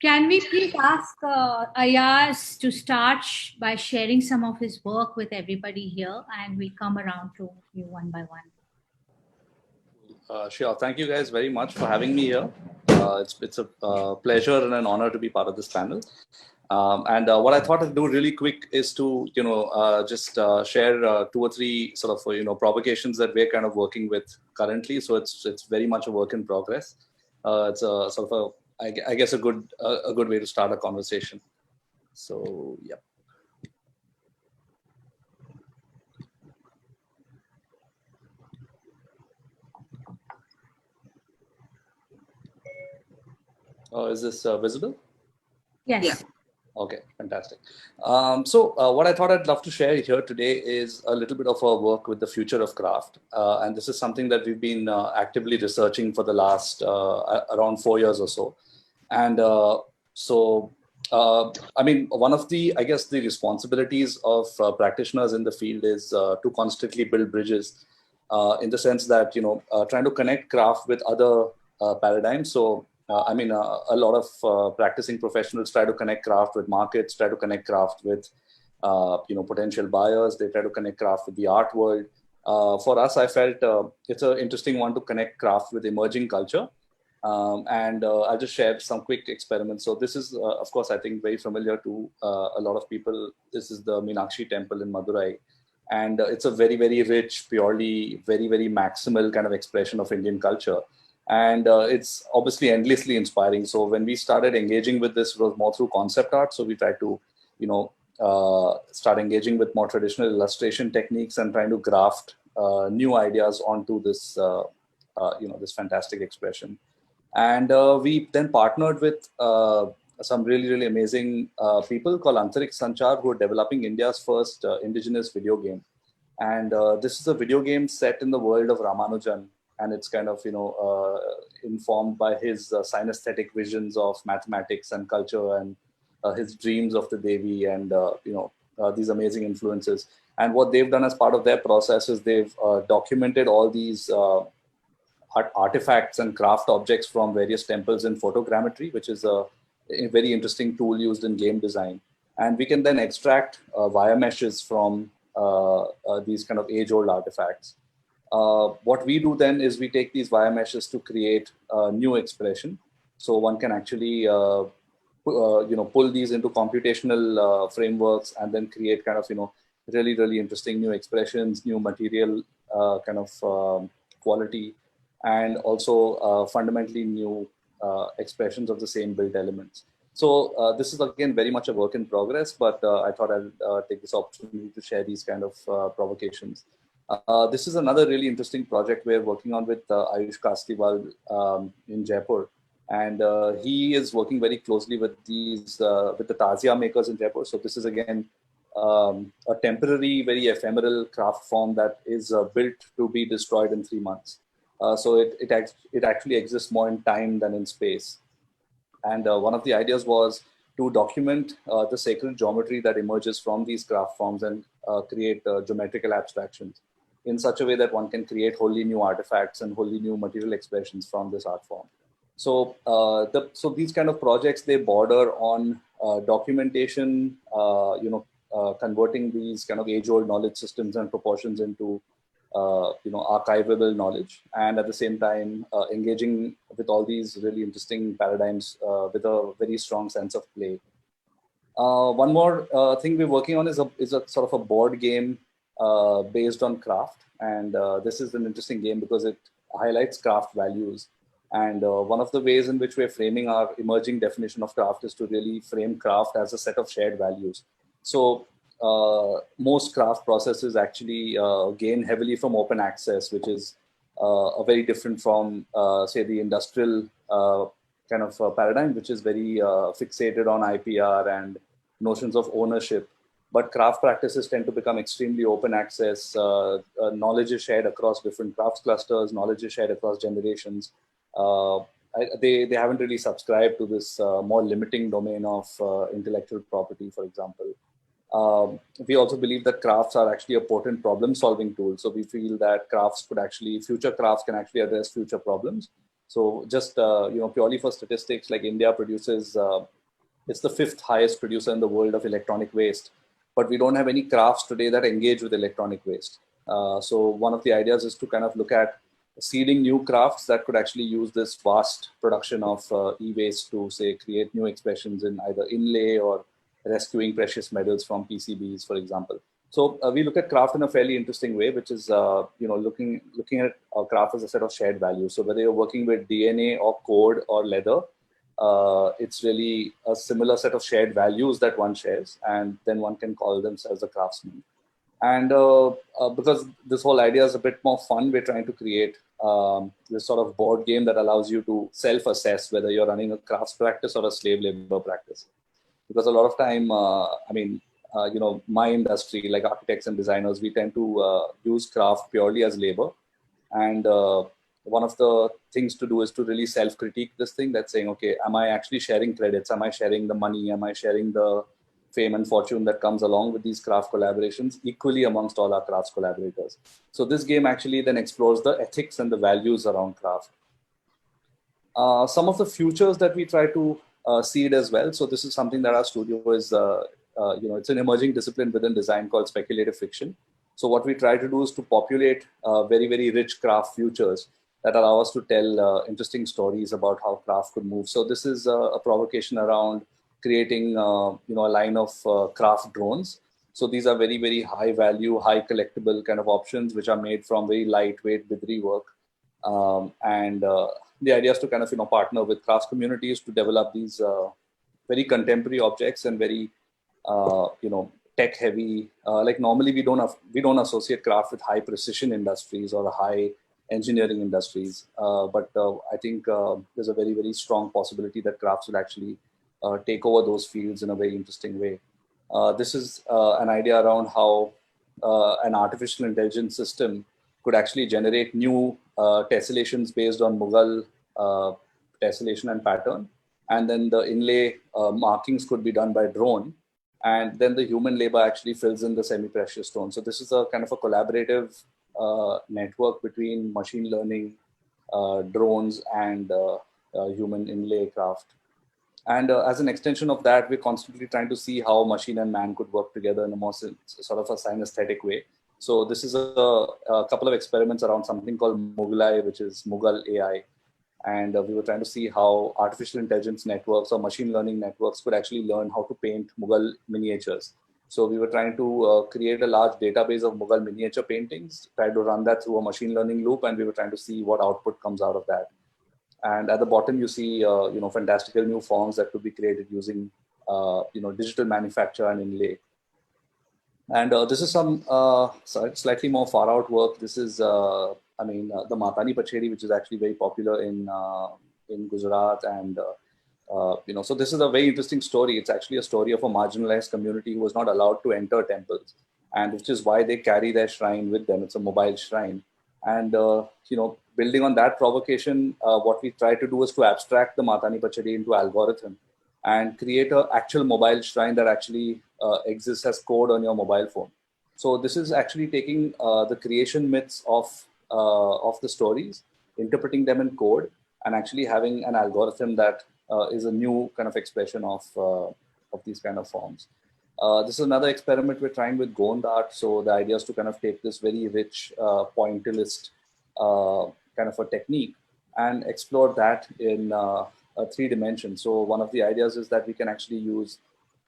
Can we please ask Ayaz to start by sharing some of his work with everybody here, and we'll come around to you one by one. Sure. Thank you guys very much for having me here. It's a pleasure and an honor to be part of this panel. What I thought I'd do really quick is to just share two or three sort of provocations that we're kind of working with currently. So it's very much a work in progress. It's a sort of I guess a good way to start a conversation. So yeah. Is this visible? Yes. Yeah. Okay, fantastic. What I thought I'd love to share here today is a little bit of our work with the future of craft. And this is something that we've been actively researching for the last around 4 years or so. And I mean, one of the responsibilities of practitioners in the field is to constantly build bridges in the sense that, trying to connect craft with other paradigms. So, a lot of practicing professionals try to connect craft with markets, try to connect craft with, potential buyers. They try to connect craft with the art world. For us, I felt it's an interesting one to connect craft with emerging culture. I'll just share some quick experiments. So this is, of course, I think very familiar to a lot of people. This is the Meenakshi temple in Madurai. And it's a very, very rich, purely, very, very maximal kind of expression of Indian culture. And it's obviously endlessly inspiring. So when we started engaging with this, it was more through concept art. So we tried to, start engaging with more traditional illustration techniques and trying to graft new ideas onto this, this fantastic expression. And we then partnered with some really, really amazing people called Antarik Sanchar, who are developing India's first indigenous video game. And this is a video game set in the world of Ramanujan. And it's kind of, informed by his synesthetic visions of mathematics and culture and his dreams of the Devi and, these amazing influences. And what they've done as part of their process is they've documented all these artifacts and craft objects from various temples in photogrammetry, which is a very interesting tool used in game design. And we can then extract wire meshes from these kind of age-old artifacts. What we do then is we take these wire meshes to create a new expression. So one can actually, pull these into computational frameworks and then create kind of, really, really interesting new expressions, new material kind of quality, and also fundamentally new expressions of the same built elements. So this is again very much a work in progress, but I thought I'd take this opportunity to share these kind of provocations. This is another really interesting project we're working on with Ayush Kastiwal in Jaipur. And he is working very closely with these, with the Tazia makers in Jaipur. So this is again, a temporary, very ephemeral craft form that is built to be destroyed in 3 months. So it actually exists more in time than in space. And one of the ideas was to document the sacred geometry that emerges from these craft forms and create geometrical abstractions in such a way that one can create wholly new artifacts and wholly new material expressions from this art form. So, so these kind of projects, they border on documentation, converting these kind of age-old knowledge systems and proportions into, archivable knowledge, and at the same time engaging with all these really interesting paradigms with a very strong sense of play. One more thing we're working on is a sort of a board game based on craft, and this is an interesting game because it highlights craft values. And one of the ways in which we're framing our emerging definition of craft is to really frame craft as a set of shared values. So most craft processes actually gain heavily from open access, which is very different from, say, the industrial kind of paradigm, which is very fixated on IPR and notions of ownership. But craft practices tend to become extremely open access. Knowledge is shared across different crafts clusters. Knowledge is shared across generations. They haven't really subscribed to this more limiting domain of intellectual property, for example. We also believe that crafts are actually a potent problem-solving tool. So we feel that future crafts can actually address future problems. So just purely for statistics, like India produces, it's the fifth highest producer in the world of electronic waste, but we don't have any crafts today that engage with electronic waste. So one of the ideas is to kind of look at seeding new crafts that could actually use this vast production of e-waste to, say, create new expressions in either inlay or rescuing precious metals from PCBs, for example. So we look at craft in a fairly interesting way, which is looking at craft as a set of shared values. So whether you're working with DNA or code or leather, it's really a similar set of shared values that one shares, and then one can call themselves a craftsman. And because this whole idea is a bit more fun, we're trying to create this sort of board game that allows you to self-assess whether you're running a crafts practice or a slave labor practice. Because a lot of time, my industry, like architects and designers, we tend to use craft purely as labor. And one of the things to do is to really self-critique this thing. That's saying, okay, am I actually sharing credits? Am I sharing the money? Am I sharing the fame and fortune that comes along with these craft collaborations equally amongst all our crafts collaborators? So this game actually then explores the ethics and the values around craft. Some of the futures that we try to seed as well. So this is something that our studio is, it's an emerging discipline within design called speculative fiction. So what we try to do is to populate very, very rich craft futures that allow us to tell interesting stories about how craft could move. So this is a provocation around creating, a line of craft drones. So these are very, very high value, high collectible kind of options, which are made from very lightweight Bidri work. The idea is to kind of partner with crafts communities to develop these very contemporary objects and very tech heavy. Like normally we don't associate craft with high precision industries or high engineering industries, but I think there's a very, very strong possibility that crafts will actually take over those fields in a very interesting way. This is an idea around how an artificial intelligence system could actually generate new tessellations based on Mughal tessellation and pattern. And then the inlay markings could be done by drone. And then the human labor actually fills in the semi-precious stone. So this is a kind of a collaborative network between machine learning, drones, and human inlay craft. And as an extension of that, we're constantly trying to see how machine and man could work together in a more sort of a synesthetic way. So this is a couple of experiments around something called Mughalai, which is Mughal AI. And we were trying to see how artificial intelligence networks or machine learning networks could actually learn how to paint Mughal miniatures. So we were trying to create a large database of Mughal miniature paintings, try to run that through a machine learning loop, and we were trying to see what output comes out of that. And at the bottom, you see, fantastical new forms that could be created using, digital manufacture and inlay. And this is some slightly more far out work. This is, the Matani Pacheri, which is actually very popular in Gujarat. And, so this is a very interesting story. It's actually a story of a marginalized community who was not allowed to enter temples, and which is why they carry their shrine with them. It's a mobile shrine. And, building on that provocation, what we try to do is to abstract the Matani Pacheri into algorithm and create an actual mobile shrine that actually exists as code on your mobile phone. So this is actually taking the creation myths of the stories, interpreting them in code, and actually having an algorithm that is a new kind of expression of these kind of forms. This is another experiment we're trying with Gond art. So the idea is to kind of take this very rich pointillist kind of a technique and explore that in a 3 dimension. So one of the ideas is that we can actually use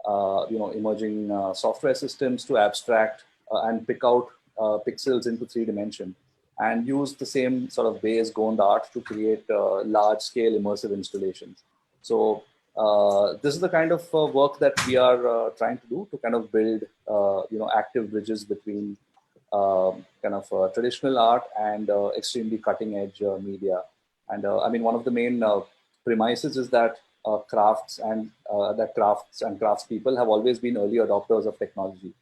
emerging software systems to abstract and pick out pixels into 3 dimension and use the same sort of base Gond art to create large scale immersive installations. So this is the kind of work that we are trying to do to kind of build active bridges between traditional art and extremely cutting edge media. And one of the main premises is that crafts and craftspeople have always been early adopters of technology.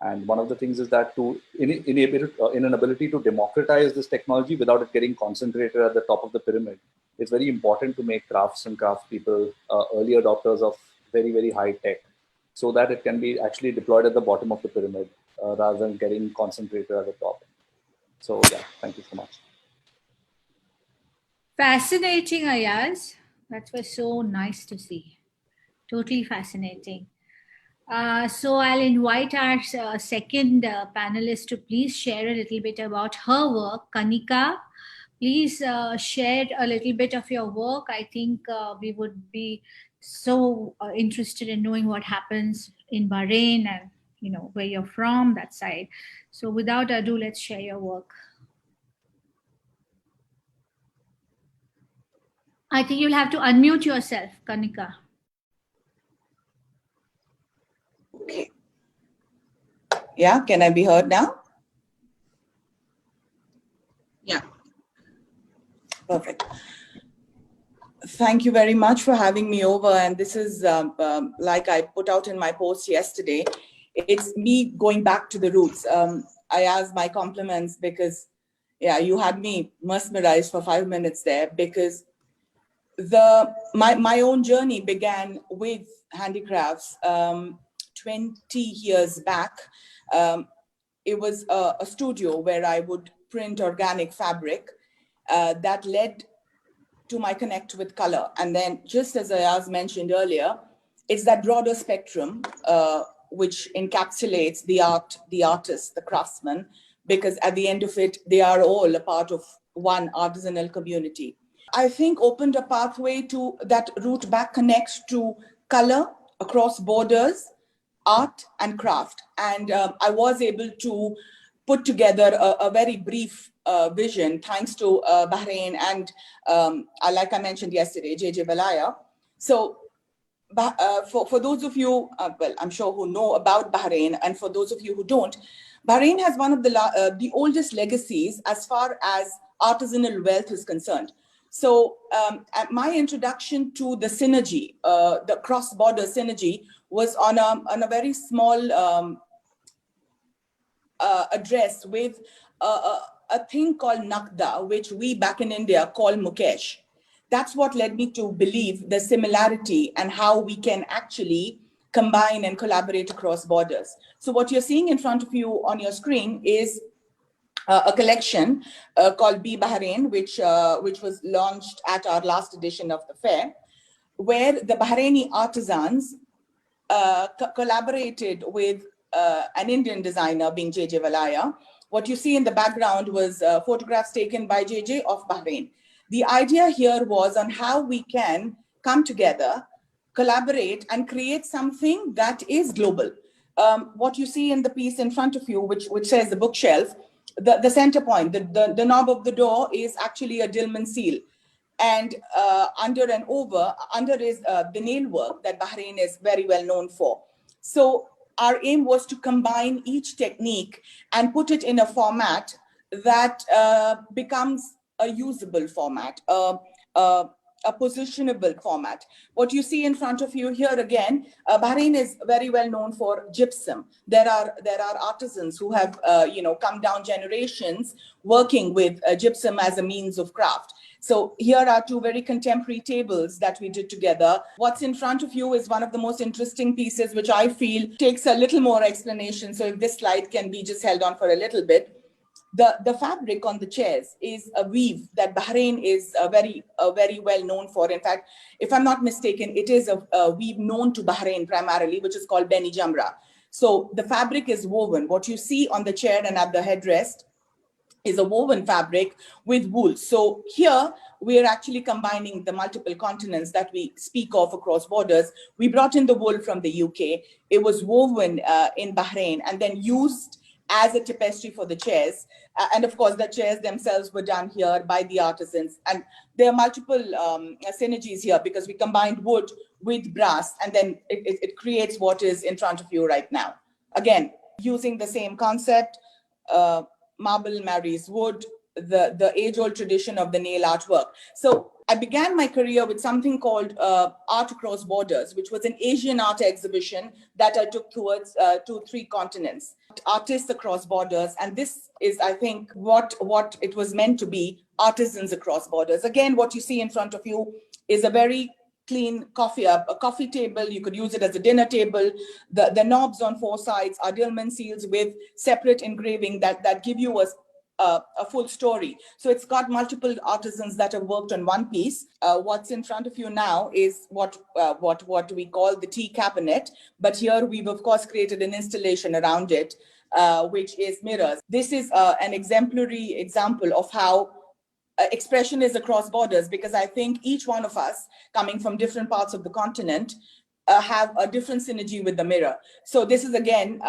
And one of the things is that in an ability to democratize this technology without it getting concentrated at the top of the pyramid, it's very important to make crafts and craftspeople early adopters of very, very high tech, so that it can be actually deployed at the bottom of the pyramid rather than getting concentrated at the top. So yeah, thank you so much. Fascinating, Ayaz. That was so nice to see. Totally fascinating. So I'll invite our second panelist to please share a little bit about her work. Kanika, please share a little bit of your work. I think we would be so interested in knowing what happens in Bahrain and where you're from, that side. So without ado, let's share your work. I think you'll have to unmute yourself, Kanika. Okay. Yeah, can I be heard now? Yeah. Perfect. Thank you very much for having me over. And this is, like I put out in my post yesterday, it's me going back to the roots. I asked my compliments because, yeah, you had me mesmerized for 5 minutes there, because my own journey began with handicrafts 20 years back. It was a studio where I would print organic fabric that led to my connect with color. And then, just as Ayaz mentioned earlier, it's that broader spectrum which encapsulates the art, the artist, the craftsman, because at the end of it, they are all a part of one artisanal community. I think opened a pathway to that root back connect to color across borders, art and craft. And I was able to put together a very brief vision, thanks to Bahrain and, like I mentioned yesterday, JJ Valaya. So for those of you, well, I'm sure who know about Bahrain, and for those of you who don't, Bahrain has one of the oldest legacies as far as artisanal wealth is concerned. So my introduction to the synergy, the cross-border synergy, was on a very small address with a thing called Nakda, which we back in India call Mukesh. That's what led me to believe the similarity and how we can actually combine and collaborate across borders. So what you're seeing in front of you on your screen is a collection called Be Bahrain, which was launched at our last edition of the fair, where the Bahraini artisans collaborated with an Indian designer, being JJ Valaya. What you see in the background was photographs taken by JJ of Bahrain. The idea here was on how we can come together, collaborate, and create something that is global. What you see in the piece in front of you, which says the bookshelf, the center point, the knob of the door is actually a Dillman seal. And under is the nail work that Bahrain is very well known for. So our aim was to combine each technique and put it in a format that becomes a usable format, a positionable format. What you see in front of you here again, Bahrain is very well known for gypsum. There are artisans who have come down generations working with gypsum as a means of craft. So here are two very contemporary tables that we did together. What's in front of you is one of the most interesting pieces, which I feel takes a little more explanation. So if this slide can be just held on for a little bit. The fabric on the chairs is a weave that Bahrain is very well known for. In fact, if I'm not mistaken, it is a weave known to Bahrain primarily, which is called Beni Jamra. So the fabric is woven. What you see on the chair and at the headrest is a woven fabric with wool. So here we are actually combining the multiple continents that we speak of across borders. We brought in the wool from the UK. It was woven in Bahrain and then used as a tapestry for the chairs. And of course, the chairs themselves were done here by the artisans. And there are multiple synergies here because we combined wood with brass, and then it creates what is in front of you right now. Again, using the same concept, marble marries wood, the age-old tradition of the nail artwork. So I began my career with something called Art Across Borders, which was an Asian art exhibition that I took towards 2-3 continents. Artists across borders, and this is, I think, what it was meant to be, artisans across borders. Again, what you see in front of you is a very clean a coffee table. You could use it as a dinner table. The knobs on 4 sides are Dillman seals with separate engraving that give you a full story. So it's got multiple artisans that have worked on one piece. What's in front of you now is what we call the tea cabinet. But here we've of course created an installation around it, which is mirrors. This is an exemplary example of how expression is across borders, because I think each one of us coming from different parts of the continent have a different synergy with the mirror. So this is again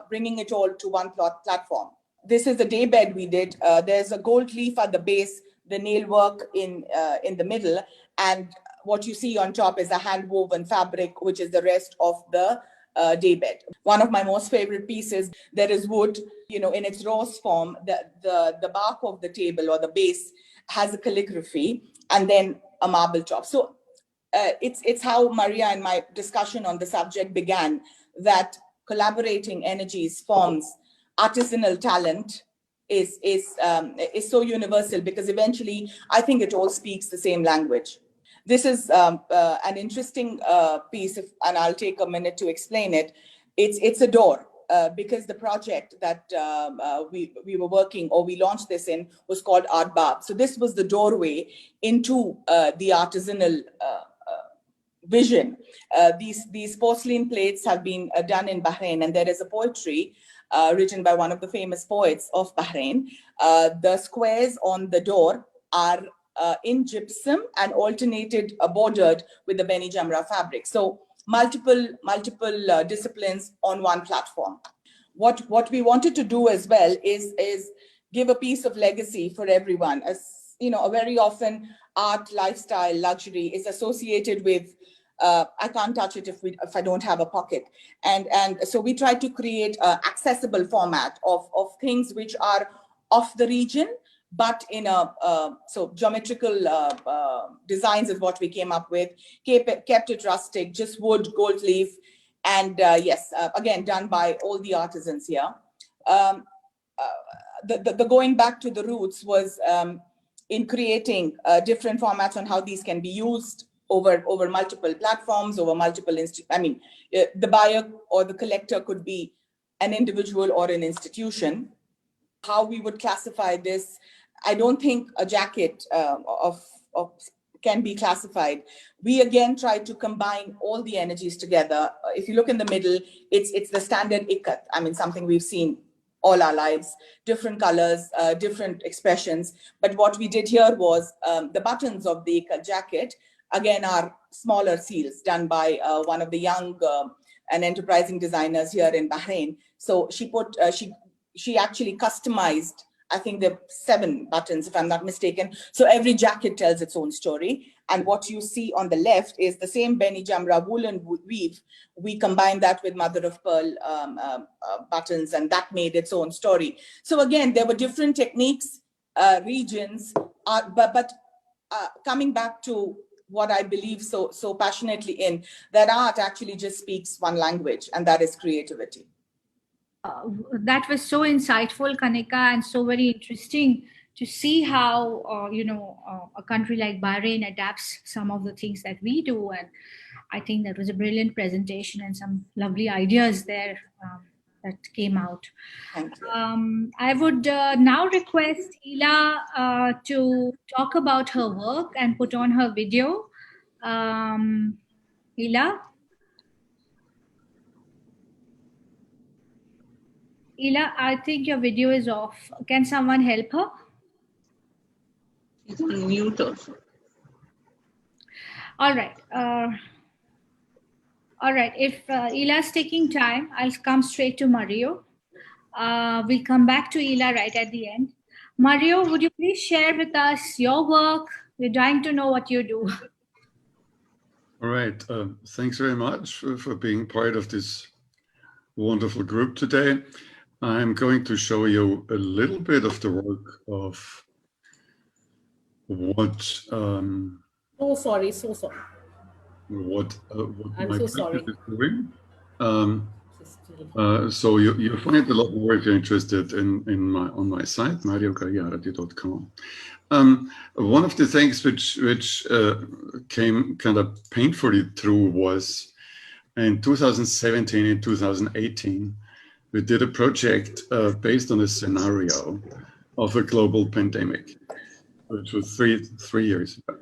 bringing it all to one platform. This is the day bed we did. There's a gold leaf at the base, the nail work in the middle, and what you see on top is a hand woven fabric, which is the rest of the day bed. One of my most favorite pieces, there is wood, you know, in its rawest form. The bark of the table or the base has a calligraphy and then a marble top. So it's how Maria and my discussion on the subject began, that collaborating energies, forms, artisanal talent is so universal, because eventually I think it all speaks the same language. This is an interesting piece, and I'll take a minute to explain it. It's a door, because the project that we were working, or we launched this in, was called Art Bab. So this was the doorway into the artisanal vision. These porcelain plates have been done in Bahrain, and there is a poetry written by one of the famous poets of Bahrain. The squares on the door are in gypsum and alternated, bordered with the Beni Jamra fabric. So multiple disciplines on one platform. What we wanted to do as well is give a piece of legacy for everyone. As you know, very often art, lifestyle, luxury is associated with I can't touch it if I don't have a pocket. And so we try to create an accessible format of things which are of the region, but in a so geometrical designs is what we came up with. Kept it rustic, just wood, gold leaf, and yes, again done by all the artisans here. The going back to the roots was in creating different formats on how these can be used over multiple platforms, over multiple the buyer or the collector could be an individual or an institution. How we would classify this, I don't think a jacket can be classified. We again try to combine all the energies together. If you look in the middle, it's the standard ikat. I mean, something we've seen all our lives, different colors, different expressions. But what we did here was the buttons of the ikat jacket, again, are smaller seals done by one of the young and enterprising designers here in Bahrain. So she actually customized, I think there are 7 buttons, if I'm not mistaken. So every jacket tells its own story. And what you see on the left is the same Beni Jamra woolen weave. We combined that with mother of pearl buttons, and that made its own story. So again, there were different techniques, regions, but coming back to what I believe so passionately in, that art actually just speaks one language, and that is creativity. That was so insightful, Kaneka, and so very interesting to see how a country like Bahrain adapts some of the things that we do. And I think that was a brilliant presentation and some lovely ideas there that came out. Thank you. I would now request Ila to talk about her work and put on her video. Ila? Ila, I think your video is off. Can someone help her? She's on mute also. All right. All right. If Ila's taking time, I'll come straight to Mario. We'll come back to Ila right at the end. Mario, would you please share with us your work? We're dying to know what you do. All right. Thanks very much for being part of this wonderful group today. I'm going to show you a little bit of the work of what So sorry. what I'm my so sorry. is doing. So you find a lot more if you're interested on my site, mariogagliardi.com. One of the things which came kind of painfully through was in 2017 and 2018, we did a project based on a scenario of a global pandemic, which was three years ago.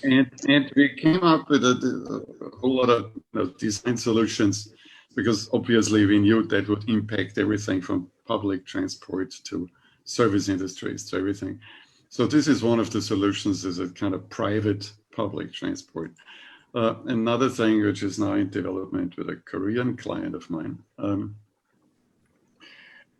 And we came up with a whole lot of design solutions, because obviously we knew that would impact everything from public transport to service industries to everything. So this is one of the solutions, is a kind of private public transport. Another thing which is now in development with a Korean client of mine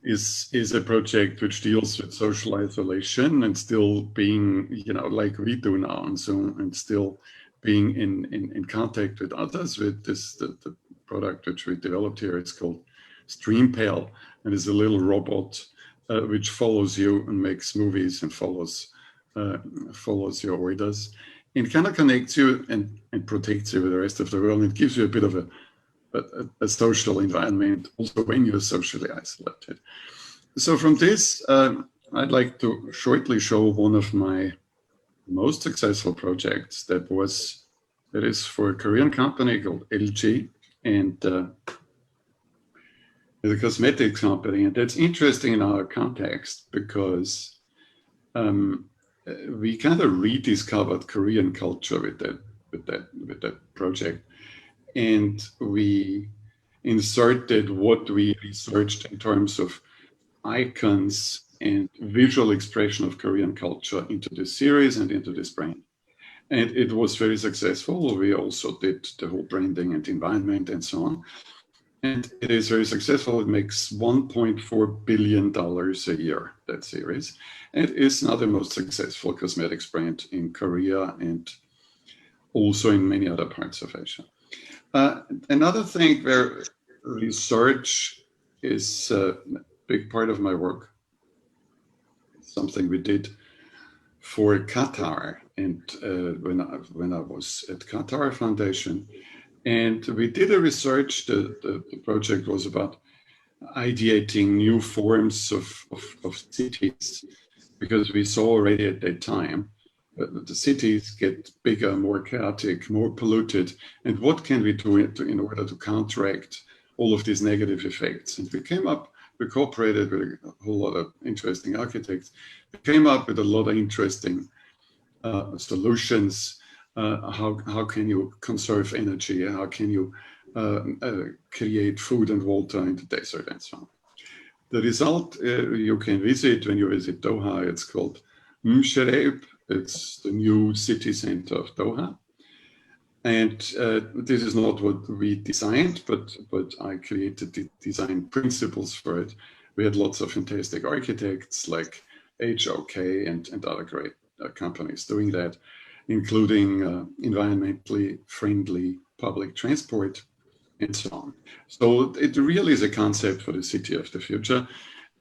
is a project which deals with social isolation and still being, like we do now on Zoom, and still being in contact with others. With the product which we developed here, it's called StreamPal, and it's a little robot which follows you and makes movies and follows your orders, and kind of connects you and protects you with the rest of the world. It gives you a bit of a social environment also when you're socially isolated. So from this, I'd like to shortly show one of my most successful projects that is for a Korean company called LG, and the cosmetics company. And that's interesting in our context because we kind of rediscovered Korean culture with that project. And we inserted what we researched in terms of icons and visual expression of Korean culture into this series and into this brand. And it was very successful. We also did the whole branding and environment and so on. And it is very successful. It makes $1.4 billion a year, that series. And it's now the most successful cosmetics brand in Korea and also in many other parts of Asia. Another thing where research is a big part of my work, something we did for Qatar, and when I was at Qatar Foundation, and we did a research. The project was about ideating new forms of cities, because we saw already at that time that the cities get bigger, more chaotic, more polluted, and what can we do in order to counteract all of these negative effects? And we cooperated with a whole lot of interesting architects. We came up with a lot of interesting solutions. How can you conserve energy? How can you create food and water in the desert and so on? The result you can visit when you visit Doha. It's called Mshereeb. It's the new city center of Doha. And this is not what we designed, but I created the design principles for it. We had lots of fantastic architects like HOK and other great companies doing that, including environmentally friendly public transport and so on. So it really is a concept for the city of the future.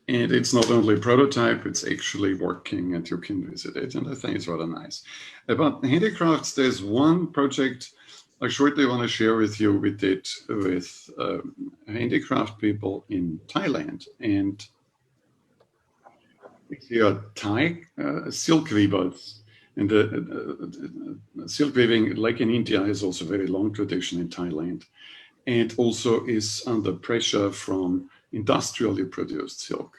And it's not only a prototype, it's actually working and you can visit it. And I think it's rather nice. About handicrafts, there's one project I shortly want to share with you. We did with handicraft people in Thailand. And here are Thai silk weavers. And the silk weaving, like in India, has also a very long tradition in Thailand, and also is under pressure from industrially produced silk,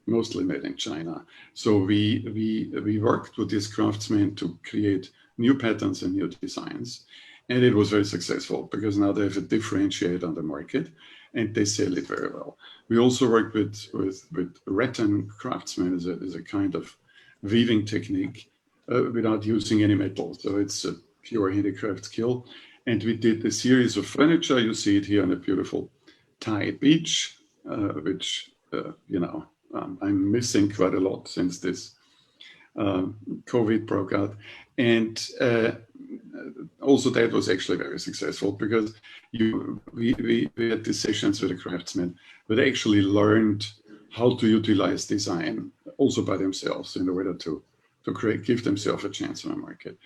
mostly made in China. So we worked with these craftsmen to create new patterns and new designs. And it was very successful because now they have a differentiator on the market and they sell it very well. We also worked with rattan craftsmen as a kind of weaving technique without using any metal. So it's a pure handicraft skill. And we did a series of furniture. You see it here on a beautiful Thai beach, which, I'm missing quite a lot since this COVID broke out. And also that was actually very successful because we had these sessions with the craftsmen, but they actually learned how to utilize design also by themselves in order to give themselves a chance on the market.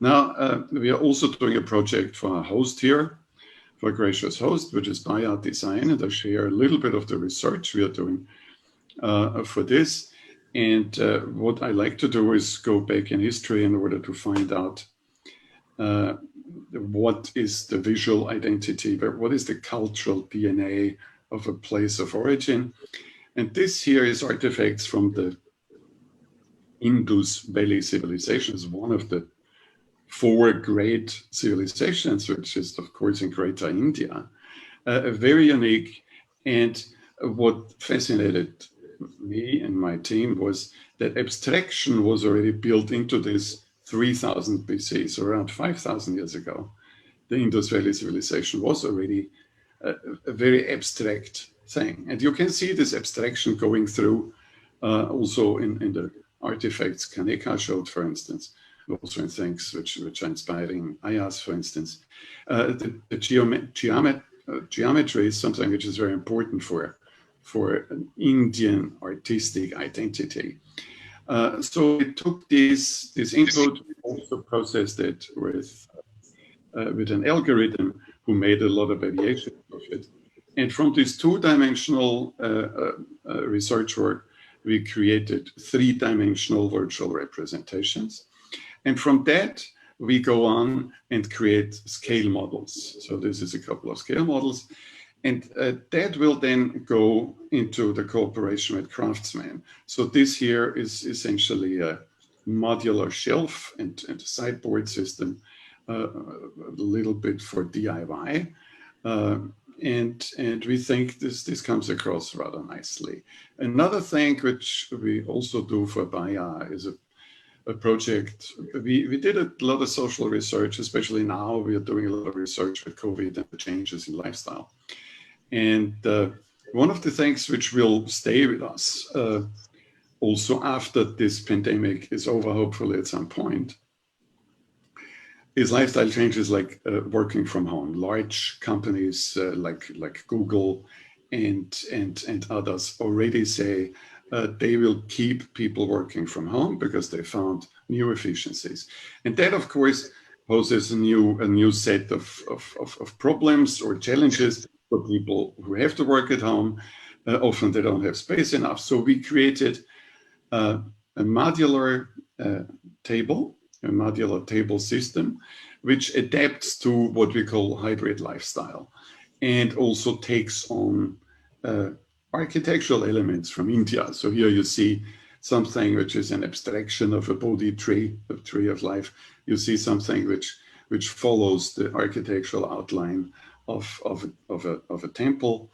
Now, we are also doing a project for our host here, for a gracious host, which is By Art Design, and I share a little bit of the research we are doing for this. And what I like to do is go back in history in order to find out what is the visual identity, but what is the cultural DNA of a place of origin. And this here is artifacts from the Indus Valley civilization is one of the 4 great civilizations, which is of course in Greater India, very unique. And what fascinated me and my team was that abstraction was already built into this 3000 BC, so around 5,000 years ago. The Indus Valley civilization was already a very abstract thing. And you can see this abstraction going through also in the artifacts Kaneka showed, for instance, also in things which are inspiring Ayas, for instance. The geometry is something which is very important for an Indian artistic identity. So we took this input, we also processed it with an algorithm who made a lot of variation of it. And from this 2-dimensional research work, we created 3-dimensional virtual representations. And from that, we go on and create scale models. So this is a couple of scale models. And that will then go into the cooperation with craftsmen. So this here is essentially a modular shelf and a sideboard system, a little bit for DIY. And we think this comes across rather nicely. Another thing which we also do for Baya is a project. We did a lot of social research, especially now we are doing a lot of research with COVID and the changes in lifestyle. And one of the things which will stay with us also after this pandemic is over, hopefully at some point, is lifestyle changes like working from home. Large companies like Google and others already say they will keep people working from home because they found new efficiencies. And that, of course, poses a new set of problems or challenges for people who have to work at home. Often they don't have space enough. So we created a modular table system, which adapts to what we call hybrid lifestyle and also takes on architectural elements from India. So here you see something which is an abstraction of a Bodhi tree, a tree of life. You see something which follows the architectural outline of a temple.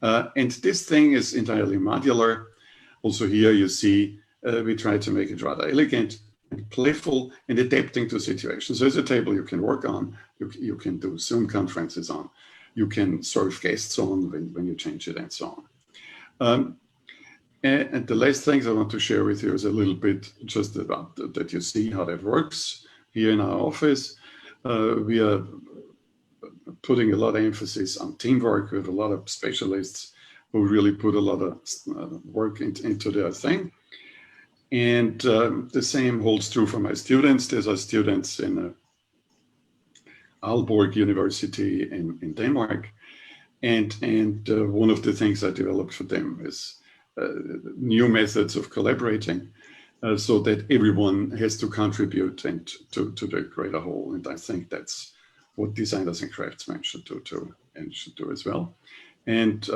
And this thing is entirely modular. Also here you see we try to make it rather elegant and playful and adapting to situations. So it's a table you can work on, you can do Zoom conferences on, you can serve guests on when you change it and so on. And the last things I want to share with you is a little bit just about that you see how that works here in our office. We are putting a lot of emphasis on teamwork with a lot of specialists who really put a lot of work into their thing. And the same holds true for my students. There's our students in Aalborg University in Denmark. And one of the things I developed for them is new methods of collaborating so that everyone has to contribute and to the greater whole. And I think that's what designers and craftsmen should do too, and should do as well. And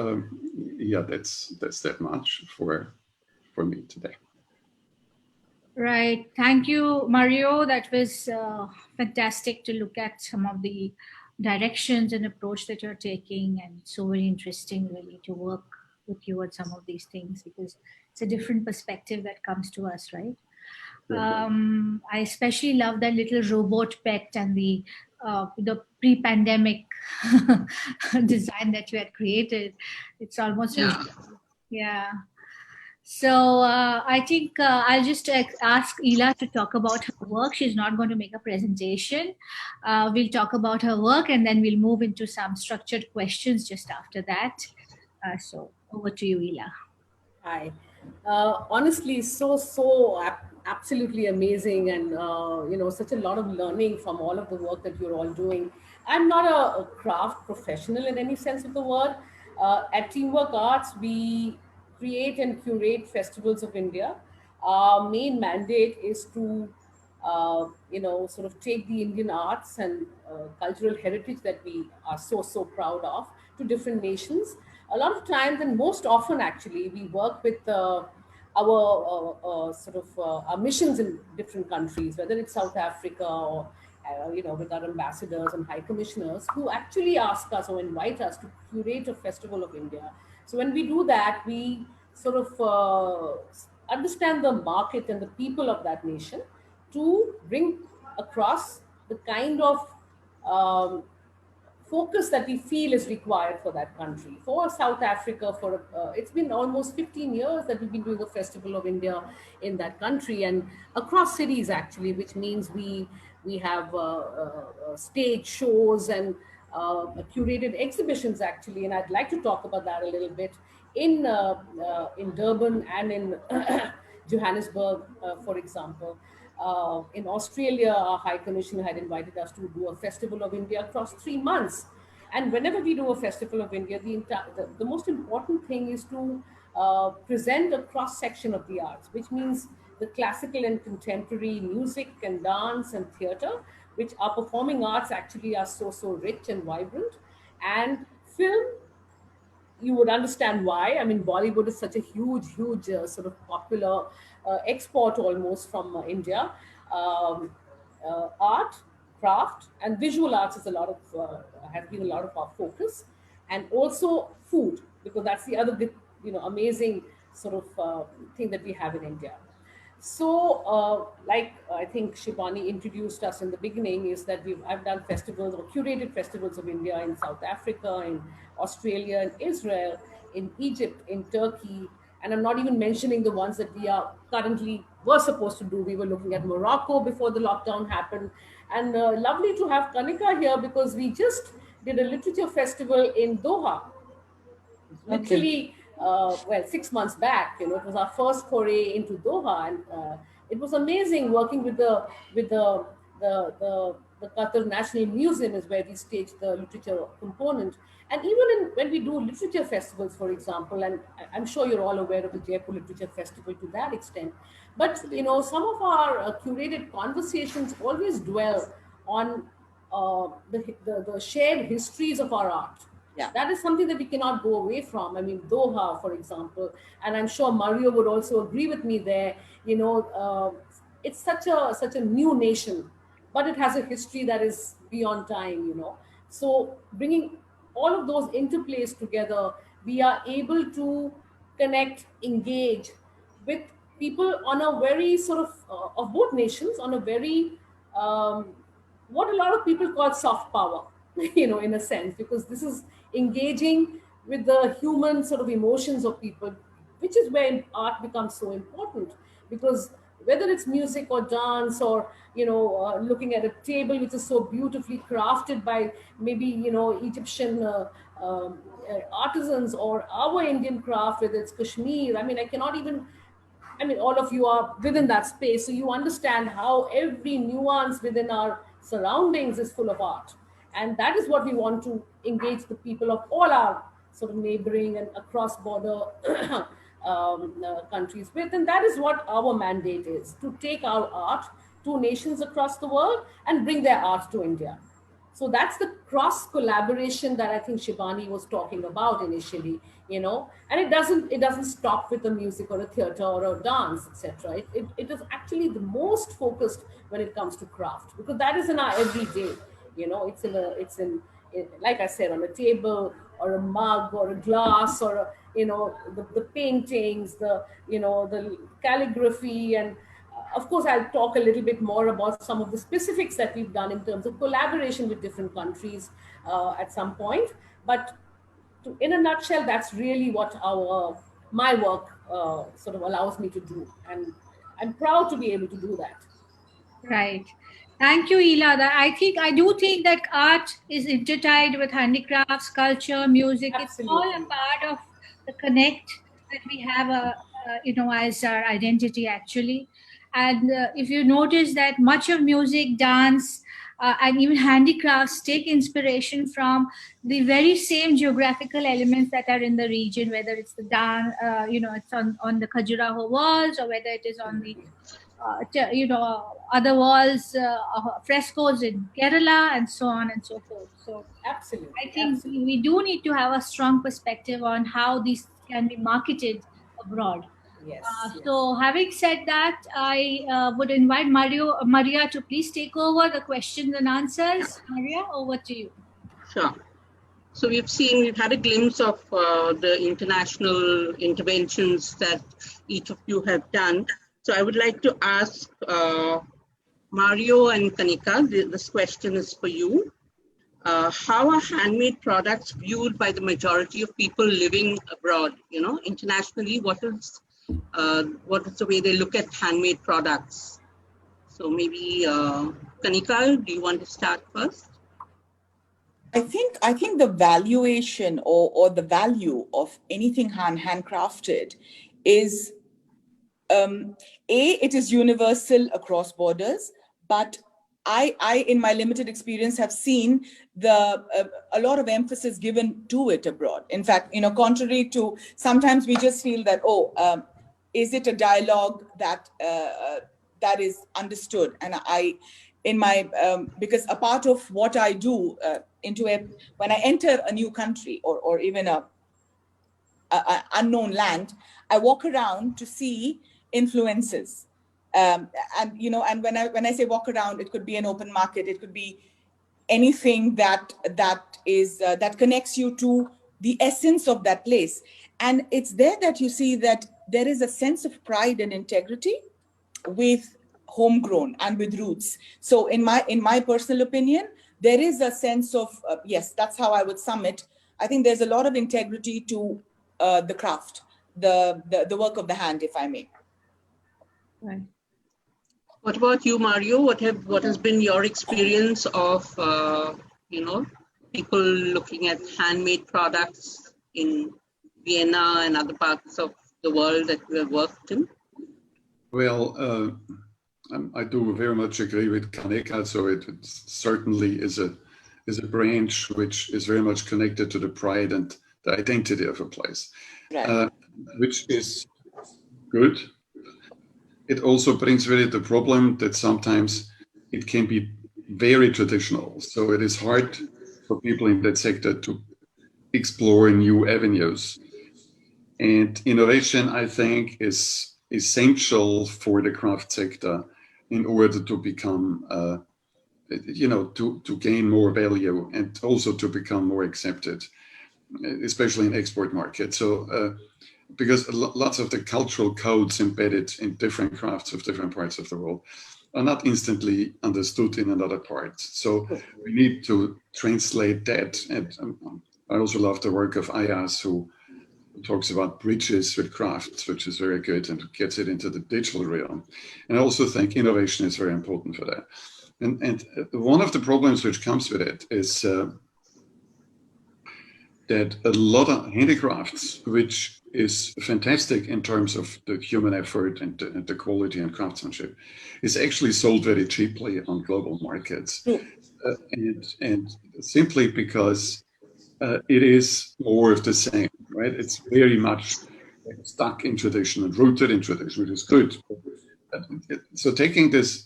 yeah, that's that much for me today. Right. Thank you, Mario. That was fantastic to look at some of the directions and approach that you're taking, and so very interesting really to work with you on some of these things because it's a different perspective that comes to us, right? I especially love that little robot pet and the pre-pandemic design that you had created. It's almost yeah. So I think I'll just ask Ela to talk about her work. She's not going to make a presentation. We'll talk about her work and then we'll move into some structured questions just after that. So over to you, Ela. Hi. Honestly, absolutely amazing, and such a lot of learning from all of the work that you're all doing. I'm not a craft professional in any sense of the word. At Teamwork Arts, we create and curate festivals of India. Our main mandate is to sort of take the Indian arts and cultural heritage that we are so proud of to different nations. A lot of times, and most often actually, we work with our missions in different countries, whether it's South Africa or with our ambassadors and high commissioners who actually ask us or invite us to curate a festival of India. So when we do that, we sort of understand the market and the people of that nation to bring across the kind of um, focus that we feel is required for that country. For South Africa, it's been almost 15 years that we've been doing a Festival of India in that country and across cities actually, which means we have stage shows and curated exhibitions actually, and I'd like to talk about that a little bit in Durban and in Johannesburg, for example. In Australia, our High Commissioner had invited us to do a Festival of India across 3 months. And whenever we do a Festival of India, the most important thing is to present a cross section of the arts, which means the classical and contemporary music and dance and theatre, which our performing arts actually are so rich and vibrant. And film, you would understand why. I mean, Bollywood is such a huge sort of popular export almost from India. Um, Art, craft, and visual arts is a lot of has been a lot of our focus, and also food, because that's the other big, amazing sort of thing that we have in India. So, like I think Shivani introduced us in the beginning, is that I've done festivals or curated festivals of India in South Africa, in Australia, in Israel, in Egypt, in Turkey, and I'm not even mentioning the ones that we are currently were supposed to do. We were looking at Morocco before the lockdown happened, and lovely to have Kaneka here because we just did a literature festival in Doha Okay. literally, 6 months back. It was our first foray into Doha, and it was amazing working with the Qatar National Museum, is where we staged the literature component. And even when we do literature festivals, for example, and I'm sure you're all aware of the Jaipur Literature Festival to that extent, but some of our curated conversations always dwell on the shared histories of our art. Yeah. That is something that we cannot go away from. I mean, Doha, for example, and I'm sure Mario would also agree with me there. It's such a new nation, but it has a history that is beyond time. So bringing all of those interplays together, we are able to connect, engage with people on a very sort of both nations on a very um, what a lot of people call soft power, in a sense, because this is engaging with the human sort of emotions of people, which is where art becomes so important. Because whether it's music or dance or looking at a table which is so beautifully crafted by maybe Egyptian artisans, or our Indian craft, whether it's Kashmir. I mean, all of you are within that space, so you understand how every nuance within our surroundings is full of art. And that is what we want to engage the people of all our sort of neighboring and across border countries with. And that is what our mandate is, to take our art to nations across the world and bring their art to India. So that's the cross collaboration that I think Shivani was talking about initially, and it doesn't stop with a music or a theater or a dance, etc. It is actually the most focused when it comes to craft, because that is in our everyday. Like I said, on a table or a mug or a glass or the paintings, the calligraphy, and of course, I'll talk a little bit more about some of the specifics that we've done in terms of collaboration with different countries at some point. But in a nutshell, that's really what my work sort of allows me to do, and I'm proud to be able to do that. Right. Thank you, Ela. I do think that art is intertwined with handicrafts, culture, music. It's all a Absolutely. part of the connect that we have, as our identity actually. And if you notice that much of music, dance, and even handicrafts take inspiration from the very same geographical elements that are in the region, whether it's the dance, it's on the Khajuraho walls, or whether it is on the other walls, frescoes in Kerala, and so on and so forth. So I Absolutely. think Absolutely. we do need to have a strong perspective on how these can be marketed abroad. Yes, yes. So having said that, I would invite Maria to please take over the questions and answers. Maria, over to you. Sure. So we've had a glimpse of the international interventions that each of you have done. So I would like to ask Mario and Kaneka, this question is for you. How are handmade products viewed by the majority of people living abroad? You know, internationally, what is the way they look at handmade products? So maybe Kaneka, do you want to start first? I think the valuation or the value of anything handcrafted is it is universal across borders, but I in my limited experience have seen a lot of emphasis given to it abroad. In fact, you know, contrary to sometimes we just feel that is it a dialogue that that is understood? And in my because a part of what I do when I enter a new country or even a unknown land, I walk around to see influences. And you know, and when I say walk around, it could be an open market, it could be anything that connects you to the essence of that place. And it's there that you see that there is a sense of pride and integrity with homegrown and with roots. So in my personal opinion, there is a sense of yes, that's how I would sum it. I think there's a lot of integrity to the craft, the work of the hand, if I may. Right. What about you, Mario? What has been your experience of you know, people looking at handmade products in Vienna and other parts of the world that you have worked in? Well, I do very much agree with Kaneka. So it certainly is a branch which is very much connected to the pride and the identity of a place, Right. which is good. It also brings with it the problem that sometimes it can be very traditional. So it is hard for people in that sector to explore new avenues. And innovation, I think, is essential for the craft sector in order to become, you know, to gain more value and also to become more accepted, especially in export markets. So, because lots of the cultural codes embedded in different crafts of different parts of the world are not instantly understood in another part. So we need to translate that. And I also love the work of Ayaz, who talks about bridges with crafts, which is very good and gets it into the digital realm. And I also think innovation is very important for that. And one of the problems which comes with it is that a lot of handicrafts, which is fantastic in terms of the human effort and the quality and craftsmanship, is actually sold very cheaply on global markets. And simply because it is more of the same, right? It's very much stuck in tradition and rooted in tradition, which is good. So taking this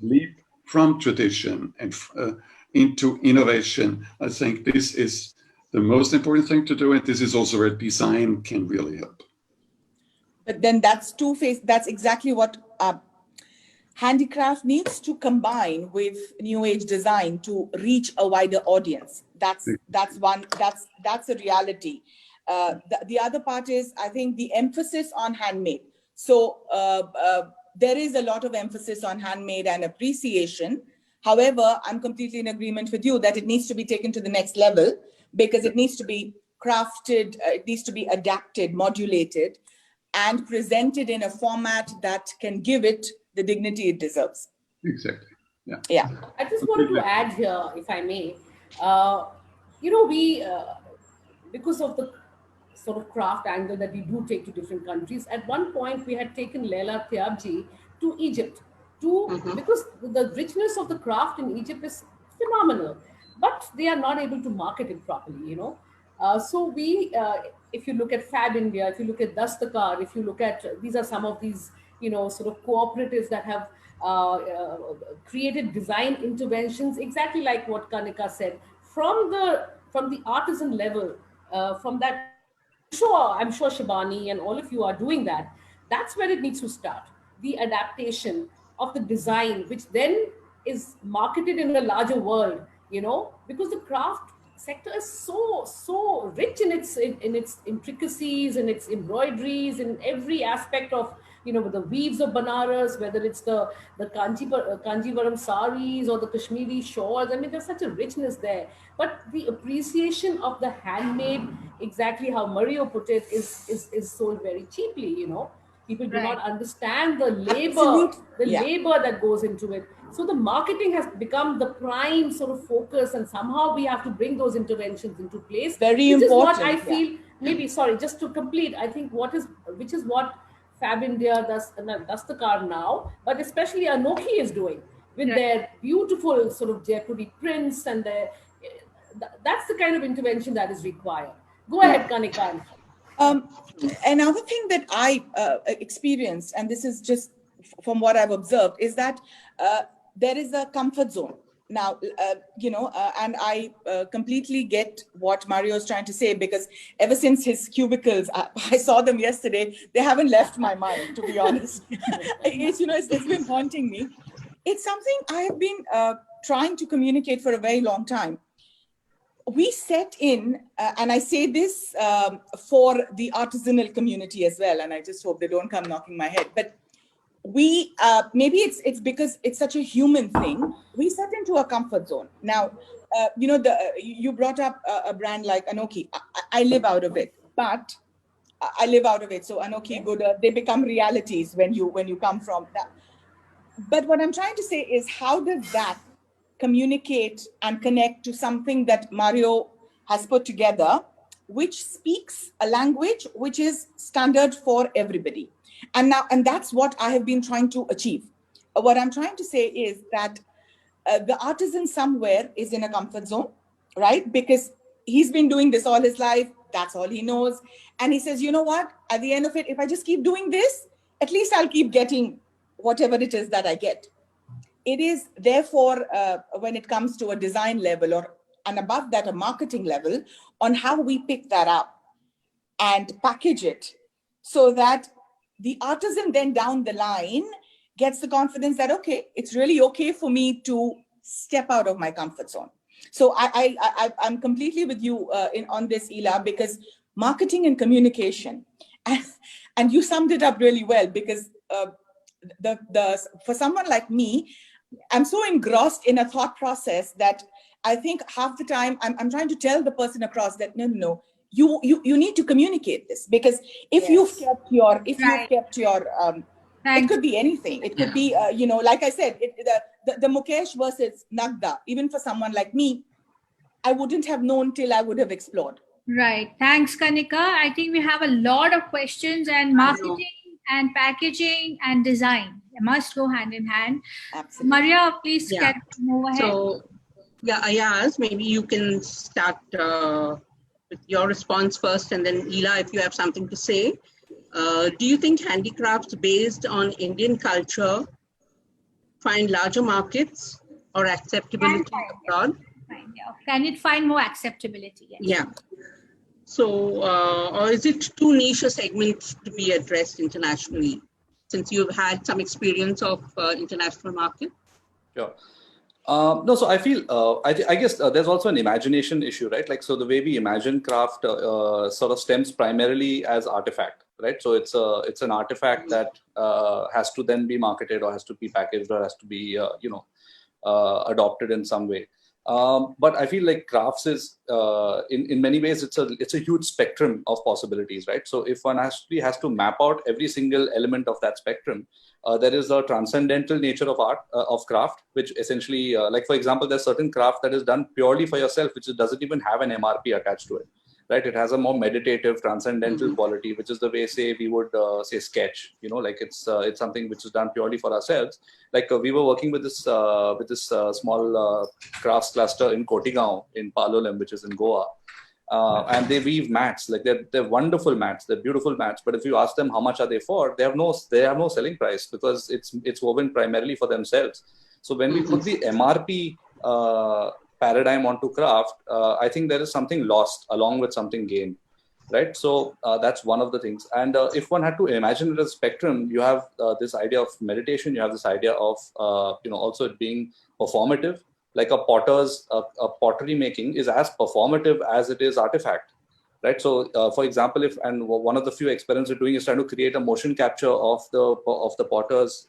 leap from tradition and into innovation, I think this is the most important thing to do. And this is also where design can really help. But then that's two-faced. That's exactly what handicraft needs to combine with new age design to reach a wider audience. That's a reality. The other part is, I think, the emphasis on handmade. So there is a lot of emphasis on handmade and appreciation. However, I'm completely in agreement with you that it needs to be taken to the next level, because it needs to be crafted, it needs to be adapted, modulated, and presented in a format that can give it the dignity it deserves. Exactly. Yeah. Yeah. I just wanted to add here, if I may, you know, we, because of the sort of craft angle that we do take to different countries, at one point we had taken Leila Thiabji to Egypt, because the richness of the craft in Egypt is phenomenal, but they are not able to market it properly, you know. So we, if you look at Fab India, if you look at Dastakar, if you look at, these are some of these, you know, sort of cooperatives that have created design interventions, exactly like what Kaneka said, from the artisan level, from that I'm sure Shibani and all of you are doing that. That's where it needs to start. The adaptation of the design, which then is marketed in a larger world, because the craft sector is so rich in its intricacies and its embroideries in every aspect of the weaves of Banaras, whether it's the Kanjivaram saris or the Kashmiri shawls. I mean, there's such a richness there. But the appreciation of the handmade, exactly how Mario put it, is sold very cheaply. People do not Right. understand the labor, Absolute. the Yeah. labor that goes into it. So the marketing has become the prime sort of focus, and somehow we have to bring those interventions into place. Very Which is what I important. Yeah. feel. Maybe sorry, just to complete. I think which is what Fab India does the car now, but especially Anoki is doing with Right. their beautiful sort of Jaipuri prints and their. That's the kind of intervention that is required. Go ahead, Kaneka. Um, Another thing that I experienced, and this is just from what I've observed, is that there is a comfort zone. Now, and I completely get what Mario is trying to say, because ever since his cubicles, I saw them yesterday, they haven't left my mind, to be honest. It's been haunting me. It's something I have been trying to communicate for a very long time. We set in, and I say this for the artisanal community as well, and I just hope they don't come knocking my head, but we, maybe it's because it's such a human thing, we set into a comfort zone. Now, you brought up a brand like Anoki. I live out of it, but I live out of it. So Anoki, good, they become realities when you come from that. But what I'm trying to say is, how does that communicate and connect to something that Mario has put together, which speaks a language which is standard for everybody? And that's what I have been trying to achieve. What I'm trying to say is that the artisan somewhere is in a comfort zone, right? Because he's been doing this all his life. That's all he knows. And he says, you know what? At the end of it, if I just keep doing this, at least I'll keep getting whatever it is that I get. It is therefore, when it comes to a design level and above that, a marketing level, on how we pick that up and package it so that the artisan then down the line gets the confidence that, okay, it's really okay for me to step out of my comfort zone. So I'm completely with you on this, Ela, because marketing and communication, and you summed it up really well, because for someone like me, I'm so engrossed in a thought process that I think half the time I'm trying to tell the person across that no, you need to communicate this, because if you've kept your it could be anything. It could be like I said, the Mukesh versus Nagda. Even for someone like me, I wouldn't have known till I would have explored. Right. Thanks, Kaneka. I think we have a lot of questions, and marketing and packaging and design must go hand in hand. Absolutely. Maria, please move ahead. So, Ayaz, maybe you can start with your response first, and then Ela, if you have something to say. Do you think handicrafts based on Indian culture find larger markets or acceptability abroad? Can it find more acceptability? Yes. Yeah. So, or is it too niche a segment to be addressed internationally, since you've had some experience of international market? Sure. No, so I feel, I guess there's also an imagination issue, right? Like, so the way we imagine craft sort of stems primarily as artifact, right? So it's an artifact that has to then be marketed, or has to be packaged, or has to be, adopted in some way. But I feel like crafts is, in many ways, it's a huge spectrum of possibilities, right? So if one has to map out every single element of that spectrum, there is a transcendental nature of art, of craft, which essentially, like for example, there's certain craft that is done purely for yourself, which doesn't even have an MRP attached to it, right? It has a more meditative, transcendental quality, which is the way, say, we would say sketch, like it's something which is done purely for ourselves. Like we were working with this small crafts cluster in Kotigaon in Palolem, which is in Goa. And they weave mats, like they're wonderful mats, they're beautiful mats. But if you ask them how much are they for, they have no selling price, because it's woven primarily for themselves. So when we put the MRP paradigm onto craft, I think there is something lost along with something gained. right? So that's one of the things. And if one had to imagine it as a spectrum, you have this idea of meditation, you have this idea of also it being performative. Like a pottery making is as performative as it is artifact, right? So for example, one of the few experiments we're doing is trying to create a motion capture of the potter's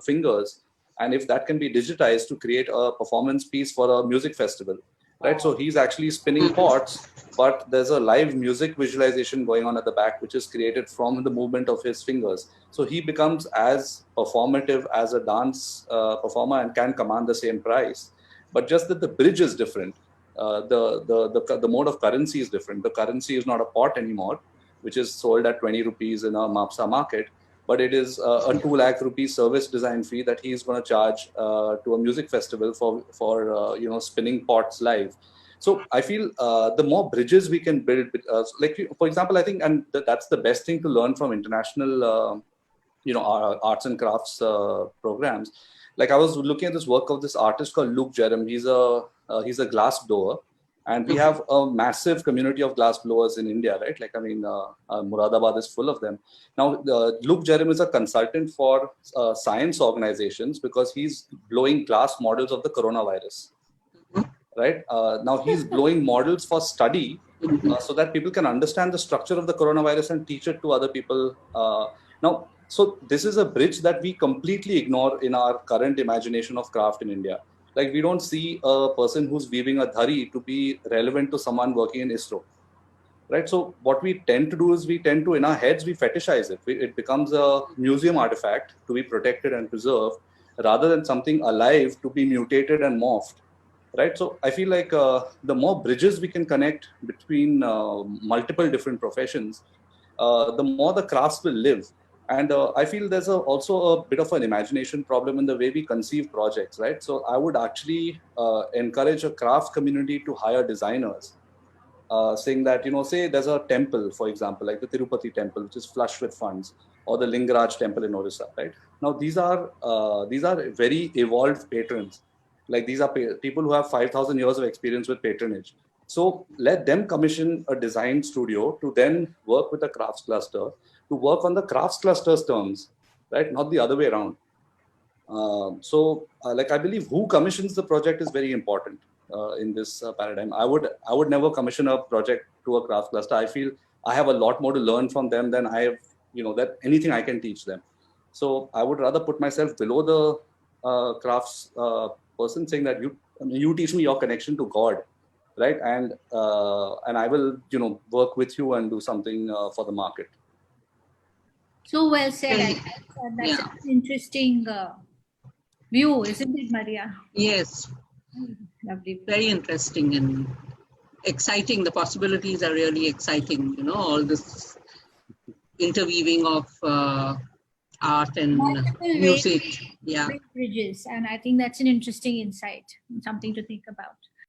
fingers, and if that can be digitized to create a performance piece for a music festival, right? So he's actually spinning pots, but there's a live music visualization going on at the back, which is created from the movement of his fingers. So he becomes as performative as a dance performer and can command the same price. But just that the bridge is different. The mode of currency is different. The currency is not a pot anymore, which is sold at 20 rupees in a Mapsa market, but it is a 2 lakh rupees service design fee that he's going to charge to a music festival for spinning pots live. So I feel the more bridges we can build, for example, I think, and that's the best thing to learn from international, arts and crafts programs. Like I was looking at this work of this artist called Luke Jerem. He's a glass blower, and we have a massive community of glass blowers in India, right? Like, I mean, Muradabad is full of them. Now, Luke Jerem is a consultant for science organizations because he's blowing glass models of the coronavirus, right? Now, he's blowing models for study so that people can understand the structure of the coronavirus and teach it to other people. So this is a bridge that we completely ignore in our current imagination of craft in India. Like, we don't see a person who's weaving a dhari to be relevant to someone working in ISRO, right? So what we tend to do is in our heads, we fetishize it. It becomes a museum artifact to be protected and preserved rather than something alive to be mutated and morphed, right? So I feel like the more bridges we can connect between multiple different professions, the more the crafts will live. And I feel there's also a bit of an imagination problem in the way we conceive projects, right? So I would actually encourage a craft community to hire designers, saying that, say there's a temple, for example, like the Tirupati temple, which is flush with funds, or the Lingaraj temple in Orissa, right? Now, these are very evolved patrons. Like, these are people who have 5,000 years of experience with patronage. So let them commission a design studio to then work with a crafts cluster to work on the crafts cluster's terms, right? Not the other way around. I believe who commissions the project is very important in this paradigm. I would never commission a project to a craft cluster. I feel I have a lot more to learn from them than I have, that anything I can teach them. So I would rather put myself below the crafts person, saying that you teach me your connection to God, right? And I will, work with you and do something for the market. So well said. That's an interesting view, isn't it, Maria? Yes. Lovely. Very interesting and exciting. The possibilities are really exciting. All this interweaving of art and music. Yeah. Bridges, and I think that's an interesting insight, something to think about.